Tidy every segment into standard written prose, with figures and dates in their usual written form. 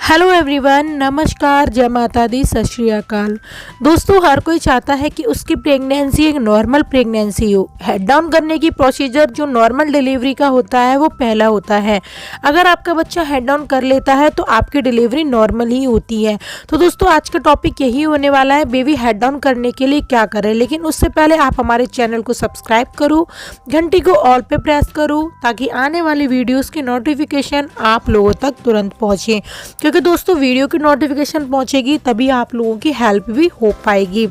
Hello everyone, नमस्कार, जय माता दी, सत श्री अकाल। दोस्तों, हर कोई चाहता है कि उसकी प्रेगनेंसी एक नॉर्मल प्रेगनेंसी हो। हेड डाउन करने की प्रोसीजर जो नॉर्मल डिलीवरी का होता है वो पहला होता है। अगर आपका बच्चा हेड डाउन कर लेता है तो आपकी डिलीवरी नॉर्मल ही होती है। तो दोस्तों, आज का टॉपिक यही होने वाला है, बेबी हेड डाउन करने के लिए क्या करें। लेकिन उससे पहले आप हमारे चैनल को सब्सक्राइब करो, घंटी को ऑल पे प्रेस करो ताकि आने वाली वीडियोज़ की नोटिफिकेशन आप लोगों तक तुरंत पहुँचे। क्योंकि दोस्तों, वीडियो की नोटिफिकेशन पहुंचेगी तभी आप लोगों की हेल्प भी हो पाएगी।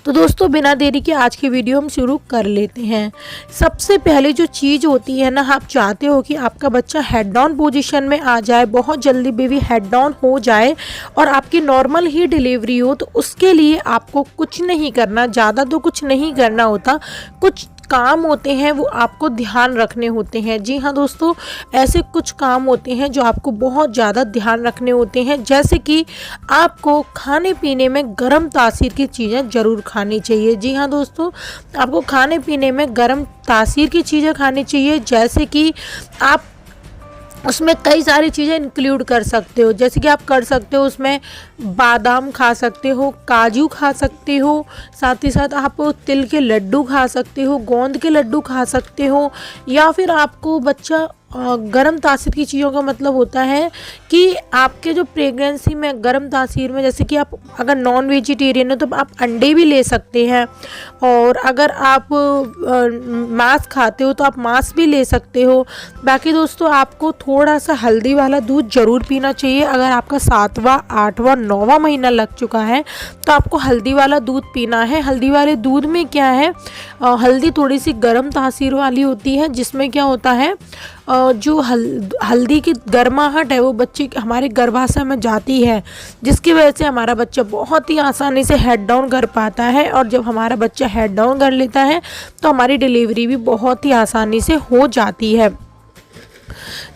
तो दोस्तों, बिना देरी के आज की वीडियो हम शुरू कर लेते हैं। सबसे पहले जो चीज़ होती है ना, आप चाहते हो कि आपका बच्चा हेड डाउन पोजीशन में आ जाए, बहुत जल्दी बेबी हेड डाउन हो जाए और आपकी नॉर्मल ही डिलीवरी हो। तो उसके लिए आपको कुछ नहीं करना, ज़्यादा तो कुछ नहीं करना होता। कुछ काम होते हैं वो आपको ध्यान रखने होते हैं। जी हाँ दोस्तों, ऐसे कुछ काम होते हैं जो आपको बहुत ज़्यादा ध्यान रखने होते हैं। जैसे कि आपको खाने पीने में गर्म तासीर की चीज़ें ज़रूर खानी चाहिए। जी हाँ दोस्तों, आपको खाने पीने में गर्म तासीर की चीज़ें खानी चाहिए। जैसे कि आप उसमें कई सारी चीज़ें इंक्लूड कर सकते हो। जैसे कि आप कर सकते हो उसमें बादाम खा सकते हो, काजू खा सकते हो, साथ ही साथ आप तिल के लड्डू खा सकते हो, गोंद के लड्डू खा सकते हो। या फिर आपको बच्चा गर्म तासीर की चीज़ों का मतलब होता है कि आपके जो प्रेगनेंसी में गर्म तासीर में, जैसे कि आप अगर नॉन वेजिटेरियन हो तो आप अंडे भी ले सकते हैं, और अगर आप मांस खाते हो तो आप मांस भी ले सकते हो। बाकी दोस्तों, आपको थोड़ा सा हल्दी वाला दूध ज़रूर पीना चाहिए। अगर आपका 7वां 8वां 9वां महीना लग चुका है तो आपको हल्दी वाला दूध पीना है। हल्दी वाले दूध में क्या है, हल्दी थोड़ी सी गर्म तासीर वाली होती है, जिसमें क्या होता है, जो हल्दी की गर्माहट है वो बच्चे हमारे गर्भाशय में जाती है, जिसकी वजह से हमारा बच्चा बहुत ही आसानी से हेड डाउन कर पाता है। और जब हमारा बच्चा हेड डाउन कर लेता है तो हमारी डिलीवरी भी बहुत ही आसानी से हो जाती है।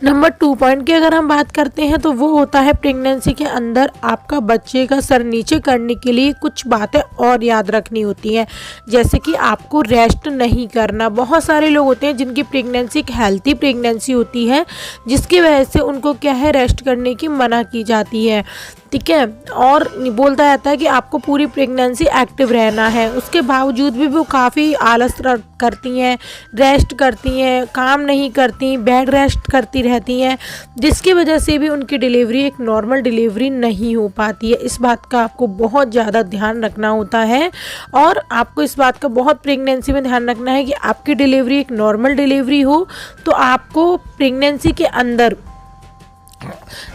नंबर 2 पॉइंट की अगर हम बात करते हैं तो वो होता है, प्रेगनेंसी के अंदर आपका बच्चे का सर नीचे करने के लिए कुछ बातें और याद रखनी होती हैं। जैसे कि आपको रेस्ट नहीं करना। बहुत सारे लोग होते हैं जिनकी प्रेगनेंसी एक हेल्थी प्रेगनेंसी होती है, जिसकी वजह से उनको क्या है, रेस्ट करने की मना की जाती है, ठीक है। और बोलता जाता है कि आपको पूरी प्रेगनेंसी एक्टिव रहना है। उसके बावजूद भी वो काफ़ी आलस करती हैं, रेस्ट करती हैं, काम नहीं करती, बेड रेस्ट करती रहती हैं, जिसकी वजह से भी उनकी डिलीवरी एक नॉर्मल डिलीवरी नहीं हो पाती है। इस बात का आपको बहुत ज़्यादा ध्यान रखना होता है। और आपको इस बात का बहुत प्रेगनेंसी में ध्यान रखना है कि आपकी डिलीवरी एक नॉर्मल डिलीवरी हो। तो आपको प्रेगनेंसी के अंदर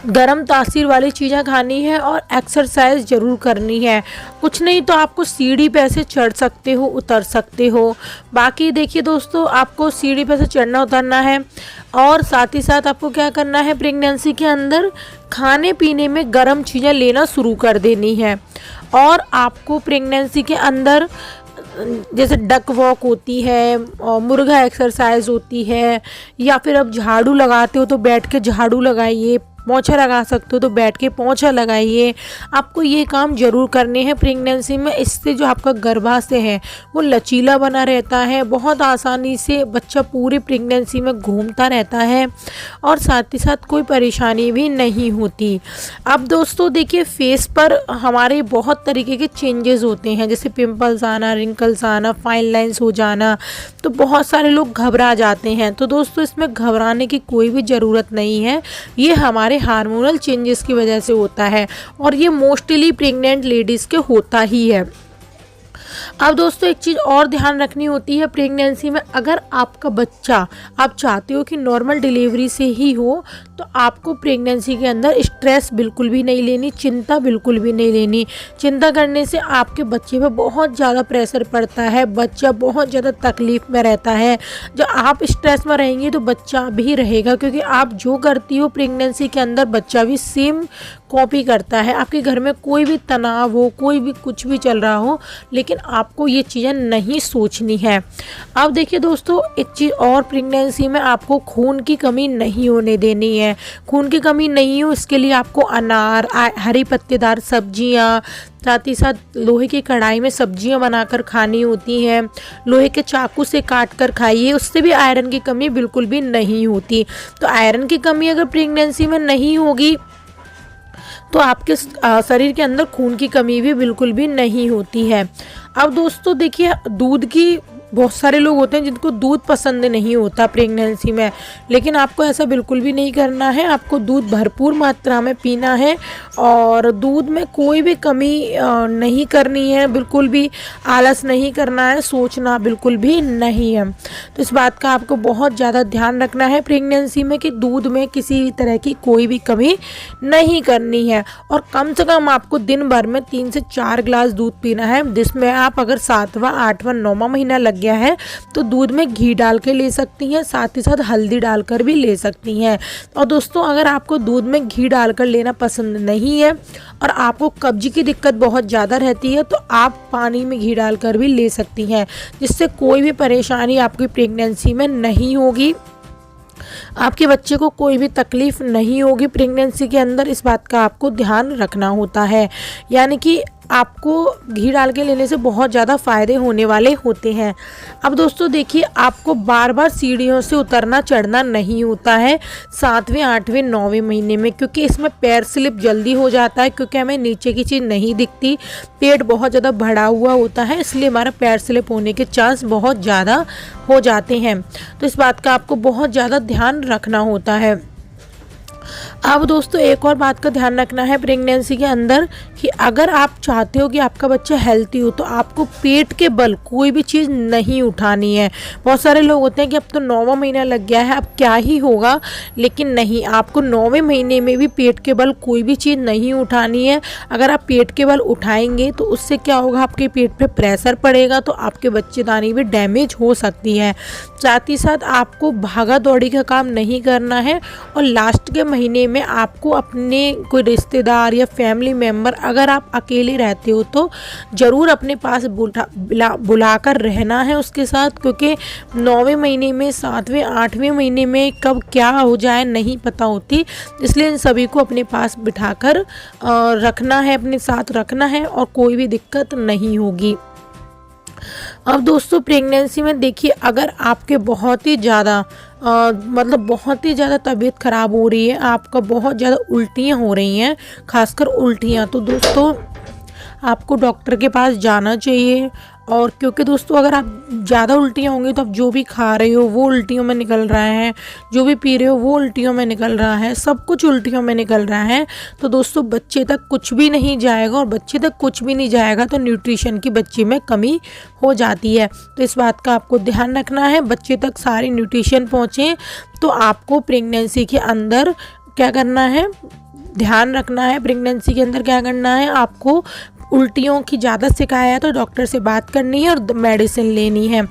गरम तासीर वाली चीज़ें खानी है और एक्सरसाइज ज़रूर करनी है। कुछ नहीं तो आपको सीढ़ी पे से चढ़ सकते हो, उतर सकते हो। बाकी देखिए दोस्तों, आपको सीढ़ी पे से चढ़ना उतरना है, और साथ ही साथ आपको क्या करना है, प्रेगनेंसी के अंदर खाने पीने में गर्म चीज़ें लेना शुरू कर देनी है। और आपको प्रेगनेंसी के अंदर जैसे डक वॉक होती है, मुर्गा एक्सरसाइज होती है, या फिर अब झाड़ू लगाते हो तो बैठ के झाड़ू लगाइए, पोंछा लगा सकते हो तो बैठ के पोंछा लगाइए। आपको ये काम ज़रूर करने हैं प्रेगनेंसी में। इससे जो आपका गर्भाशय है वो लचीला बना रहता है, बहुत आसानी से बच्चा पूरी प्रेगनेंसी में घूमता रहता है, और साथ ही साथ कोई परेशानी भी नहीं होती। अब दोस्तों देखिए, फेस पर हमारे बहुत तरीके के चेंजेस होते हैं, जैसे पिंपल्स आना, रिंकल्स आना, फाइन लाइंस हो जाना। तो बहुत सारे लोग घबरा जाते हैं। तो दोस्तों, इसमें घबराने की कोई भी ज़रूरत नहीं है। ये हमारे हार्मोनल चेंजेस की वजह से होता है, और ये मोस्टली प्रेग्नेंट लेडीज़ के होता ही है। अब दोस्तों, एक चीज़ और ध्यान रखनी होती है प्रेगनेंसी में। अगर आपका बच्चा, आप चाहते हो कि नॉर्मल डिलीवरी से ही हो, तो आपको प्रेगनेंसी के अंदर स्ट्रेस बिल्कुल भी नहीं लेनी, चिंता बिल्कुल भी नहीं लेनी। चिंता करने से आपके बच्चे पे बहुत ज़्यादा प्रेशर पड़ता है, बच्चा बहुत ज़्यादा तकलीफ़ में रहता है। जब आप स्ट्रेस में रहेंगे तो बच्चा भी रहेगा, क्योंकि आप जो करती हो प्रेगनेंसी के अंदर बच्चा भी सेम कॉपी करता है। आपके घर में कोई भी तनाव हो, कोई भी कुछ भी चल रहा हो, लेकिन आपको ये चीज़ें नहीं सोचनी है। अब देखिए दोस्तों, एक चीज़ और, प्रेगनेंसी में आपको खून की कमी नहीं होने देनी है। खून की कमी नहीं हो, इसके लिए आपको अनार, हरी पत्तेदार सब्जियां, साथ ही साथ लोहे की कढ़ाई में सब्जियां बनाकर खानी होती हैं। लोहे के चाकू से काट कर खाइए, उससे भी आयरन की कमी बिल्कुल भी नहीं होती। तो आयरन की कमी अगर प्रेगनेंसी में नहीं होगी तो आपके शरीर के अंदर खून की कमी भी बिल्कुल भी नहीं होती है। अब दोस्तों देखिए, दूध की बहुत सारे लोग होते हैं जिनको दूध पसंद नहीं होता प्रेगनेंसी में, लेकिन आपको ऐसा बिल्कुल भी नहीं करना है। आपको दूध भरपूर मात्रा में पीना है और दूध में कोई भी कमी नहीं करनी है, बिल्कुल भी आलस नहीं करना है, सोचना बिल्कुल भी नहीं है। तो इस बात का आपको बहुत ज़्यादा ध्यान रखना है प्रेगनेंसी में कि दूध में किसी भी तरह की कोई भी कमी नहीं करनी है। और कम से कम आपको दिन भर में 3 से 4 गिलास दूध पीना है, जिसमें आप अगर 7वां 8वां 9वां महीना लग गया है तो दूध में घी डाल के ले सकती हैं, साथ ही साथ हल्दी डालकर भी ले सकती हैं। और दोस्तों, अगर आपको दूध में घी डालकर लेना पसंद नहीं है और आपको कब्ज की दिक्कत बहुत ज़्यादा रहती है तो आप पानी में घी डालकर भी ले सकती हैं, जिससे कोई भी परेशानी आपकी प्रेगनेंसी में नहीं होगी, आपके बच्चे को कोई भी तकलीफ़ नहीं होगी प्रेगनेंसी के अंदर। इस बात का आपको ध्यान रखना होता है, यानी कि आपको घी डाल के लेने से बहुत ज़्यादा फ़ायदे होने वाले होते हैं। अब दोस्तों देखिए, आपको बार बार सीढ़ियों से उतरना चढ़ना नहीं होता है 7वें 8वें 9वें महीने में, क्योंकि इसमें पैर स्लिप जल्दी हो जाता है, क्योंकि हमें नीचे की चीज़ नहीं दिखती, पेट बहुत ज़्यादा बढ़ा हुआ होता है, इसलिए हमारा पैर स्लिप होने के चांस बहुत ज़्यादा हो जाते हैं। तो इस बात का आपको बहुत ज़्यादा ध्यान रखना होता है। अब दोस्तों, एक और बात का ध्यान रखना है प्रेगनेंसी के अंदर कि अगर आप चाहते हो कि आपका बच्चा हेल्थी हो तो आपको पेट के बल कोई भी चीज़ नहीं उठानी है। बहुत सारे लोग होते हैं कि अब तो 9वां महीना लग गया है, अब क्या ही होगा, लेकिन नहीं, आपको 9वें महीने में भी पेट के बल कोई भी चीज़ नहीं उठानी है। अगर आप पेट के बल उठाएंगे तो उससे क्या होगा, आपके पेट पे प्रेशर पड़ेगा तो आपके बच्चेदानी भी डैमेज हो सकती है। साथ ही साथ आपको भागा दौड़ी का काम नहीं करना है और लास्ट के महीने में आपको अपने कोई रिश्तेदार या फैमिली मेम्बर, अगर आप अकेले रहते हो तो ज़रूर अपने पास बुलाकर रहना है उसके साथ, क्योंकि 9वें महीने में 7वें 8वें महीने में कब क्या हो जाए नहीं पता होती, इसलिए इन सभी को अपने पास बिठाकर रखना है, अपने साथ रखना है और कोई भी दिक्कत नहीं होगी। अब दोस्तों, प्रेगनेंसी में देखिए, अगर आपके बहुत ही ज़्यादा बहुत ही ज़्यादा तबीयत ख़राब हो रही है, आपका बहुत ज़्यादा उल्टियाँ हो रही हैं, खासकर उल्टियाँ, तो दोस्तों आपको डॉक्टर के पास जाना चाहिए। और क्योंकि दोस्तों, अगर आप ज़्यादा उल्टियाँ होंगी तो आप जो भी खा रहे हो वो उल्टियों में निकल रहा है, जो भी पी रहे हो वो उल्टियों में निकल रहा है, सब कुछ उल्टियों में निकल रहा है, तो दोस्तों बच्चे तक कुछ भी नहीं जाएगा, और बच्चे तक कुछ भी नहीं जाएगा तो न्यूट्रिशन की बच्चे में कमी हो जाती है। तो इस बात का आपको ध्यान रखना है, बच्चे तक सारी न्यूट्रिशन पहुँचे। तो आपको प्रेगनेंसी के अंदर क्या करना है, ध्यान रखना है। प्रेगनेंसी के अंदर क्या करना है, आपको उल्टियों की ज़्यादा शिकायत है तो डॉक्टर से बात करनी है और मेडिसिन लेनी है।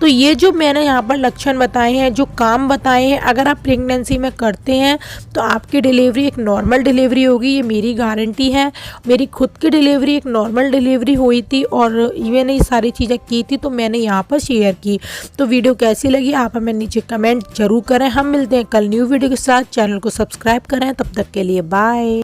तो ये जो मैंने यहाँ पर लक्षण बताए हैं, जो काम बताए हैं, अगर आप प्रेगनेंसी में करते हैं तो आपकी डिलीवरी एक नॉर्मल डिलीवरी होगी, ये मेरी गारंटी है। मेरी खुद की डिलीवरी एक नॉर्मल डिलीवरी हुई थी और मैंने ये सारी चीज़ें की थी तो मैंने यहाँ पर शेयर की। तो वीडियो कैसी लगी आप हमें नीचे कमेंट जरूर करें। हम मिलते हैं कल न्यू वीडियो के साथ। चैनल को सब्सक्राइब करें, तब तक के लिए बाय।